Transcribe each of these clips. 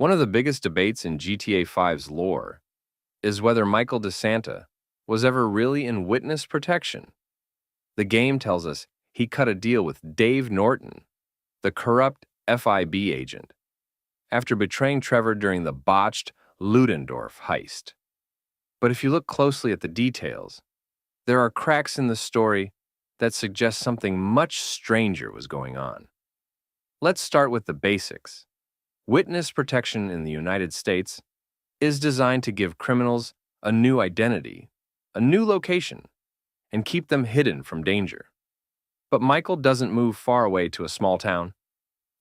One of the biggest debates in GTA 5's lore is whether Michael DeSanta was ever really in witness protection. The game tells us he cut a deal with Dave Norton, the corrupt FIB agent, after betraying Trevor during the botched Ludendorff Heist. But if you look closely at the details, there are cracks in the story that suggest something much stranger was going on. Let's start with the basics. Witness protection in the United States is designed to give criminals a new identity, a new location, and keep them hidden from danger. But Michael doesn't move far away to a small town.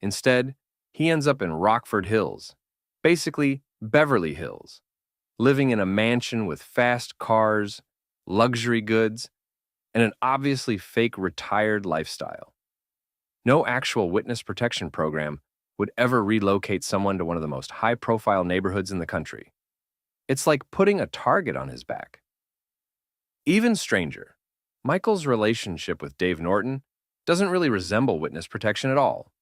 Instead, he ends up in Rockford Hills, basically Beverly Hills, living in a mansion with fast cars, luxury goods, and an obviously fake retired lifestyle. No actual witness protection program would ever relocate someone to one of the most high-profile neighborhoods in the country. It's like putting a target on his back. Even stranger, Michael's relationship with Dave Norton doesn't really resemble witness protection at all.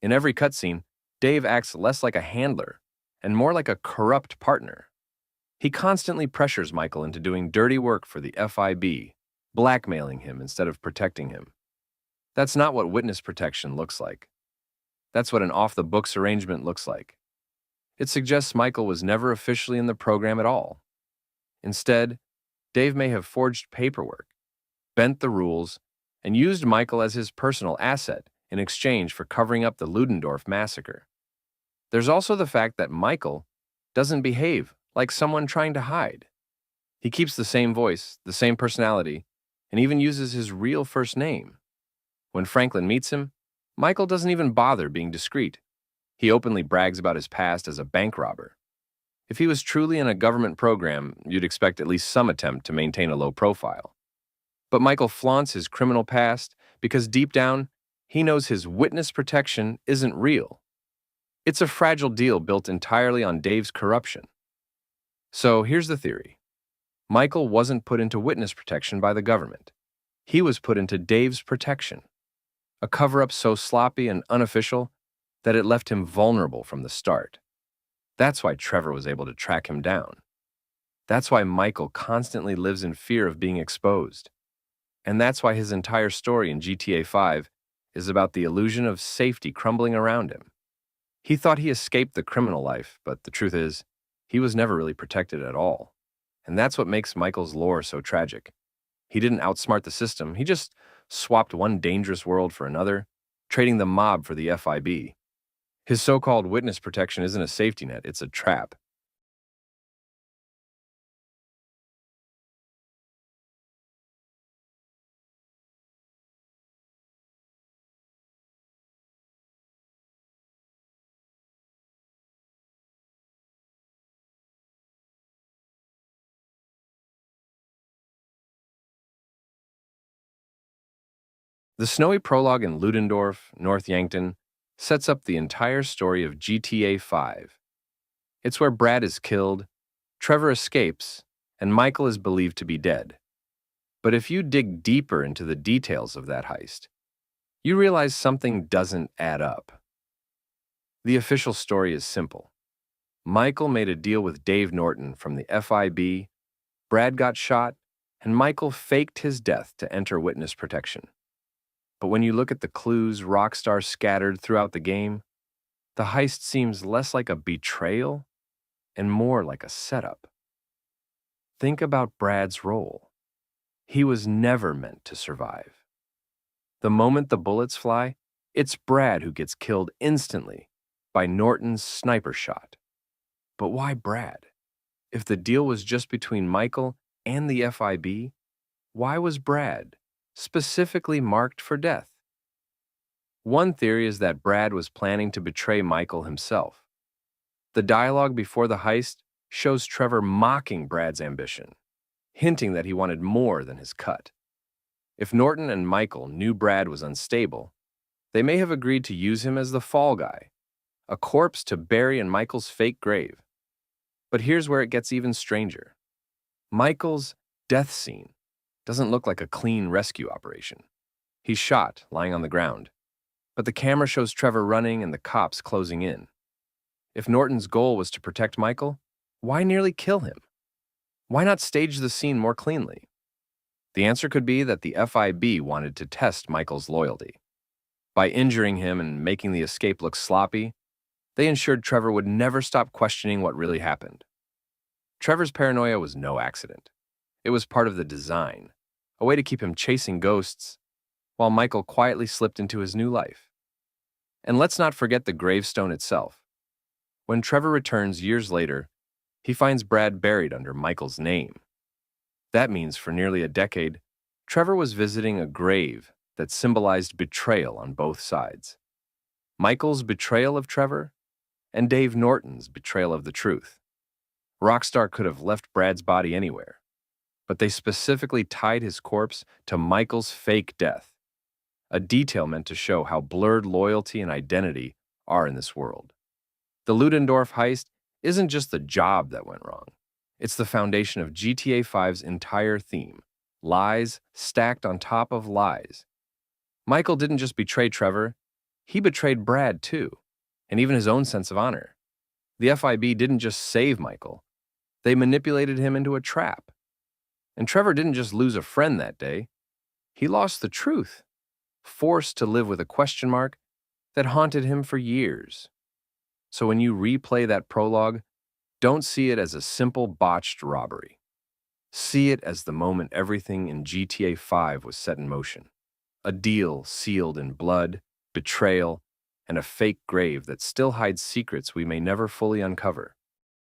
In every cutscene, Dave acts less like a handler and more like a corrupt partner. He constantly pressures Michael into doing dirty work for the FIB, blackmailing him instead of protecting him. That's not what witness protection looks like. That's what an off-the-books arrangement looks like. It suggests Michael was never officially in the program at all. Instead, Dave may have forged paperwork, bent the rules, and used Michael as his personal asset in exchange for covering up the Ludendorff massacre. There's also the fact that Michael doesn't behave like someone trying to hide. He keeps the same voice, the same personality, and even uses his real first name. When Franklin meets him, Michael doesn't even bother being discreet. He openly brags about his past as a bank robber. If he was truly in a government program, you'd expect at least some attempt to maintain a low profile. But Michael flaunts his criminal past because deep down, he knows his witness protection isn't real. It's a fragile deal built entirely on Dave's corruption. So here's the theory. Michael wasn't put into witness protection by the government. He was put into Dave's protection. A cover-up so sloppy and unofficial that it left him vulnerable from the start. That's why Trevor was able to track him down. That's why Michael constantly lives in fear of being exposed. And that's why his entire story in GTA 5 is about the illusion of safety crumbling around him. He thought he escaped the criminal life, but the truth is, he was never really protected at all. And that's what makes Michael's lore so tragic. He didn't outsmart the system, he just swapped one dangerous world for another, trading the mob for the FIB. His so-called witness protection isn't a safety net, it's a trap. The snowy prologue in Ludendorff, North Yankton, sets up the entire story of GTA 5. It's where Brad is killed, Trevor escapes, and Michael is believed to be dead. But if you dig deeper into the details of that heist, you realize something doesn't add up. The official story is simple. Michael made a deal with Dave Norton from the FIB, Brad got shot, and Michael faked his death to enter witness protection. But when you look at the clues Rockstar scattered throughout the game, the heist seems less like a betrayal and more like a setup. Think about Brad's role. He was never meant to survive. The moment the bullets fly, it's Brad who gets killed instantly by Norton's sniper shot. But why Brad? If the deal was just between Michael and the FIB, why was Brad specifically marked for death? One theory is that Brad was planning to betray Michael himself. The dialogue before the heist shows Trevor mocking Brad's ambition, hinting that he wanted more than his cut. If Norton and Michael knew Brad was unstable, they may have agreed to use him as the fall guy, a corpse to bury in Michael's fake grave. But here's where it gets even stranger. Michael's death scene doesn't look like a clean rescue operation. He's shot, lying on the ground, but the camera shows Trevor running and the cops closing in. If Norton's goal was to protect Michael, why nearly kill him? Why not stage the scene more cleanly? The answer could be that the FIB wanted to test Michael's loyalty. By injuring him and making the escape look sloppy, they ensured Trevor would never stop questioning what really happened. Trevor's paranoia was no accident. It was part of the design, a way to keep him chasing ghosts, while Michael quietly slipped into his new life. And let's not forget the gravestone itself. When Trevor returns years later, he finds Brad buried under Michael's name. That means for nearly a decade, Trevor was visiting a grave that symbolized betrayal on both sides. Michael's betrayal of Trevor and Dave Norton's betrayal of the truth. Rockstar could have left Brad's body anywhere, but they specifically tied his corpse to Michael's fake death, a detail meant to show how blurred loyalty and identity are in this world. The Ludendorff Heist isn't just the job that went wrong. It's the foundation of GTA 5's entire theme, lies stacked on top of lies. Michael didn't just betray Trevor, he betrayed Brad too, and even his own sense of honor. The FIB didn't just save Michael, they manipulated him into a trap. And Trevor didn't just lose a friend that day, he lost the truth, forced to live with a question mark that haunted him for years. So when you replay that prologue, don't see it as a simple botched robbery. See it as the moment everything in GTA 5 was set in motion. A deal sealed in blood, betrayal, and a fake grave that still hides secrets we may never fully uncover.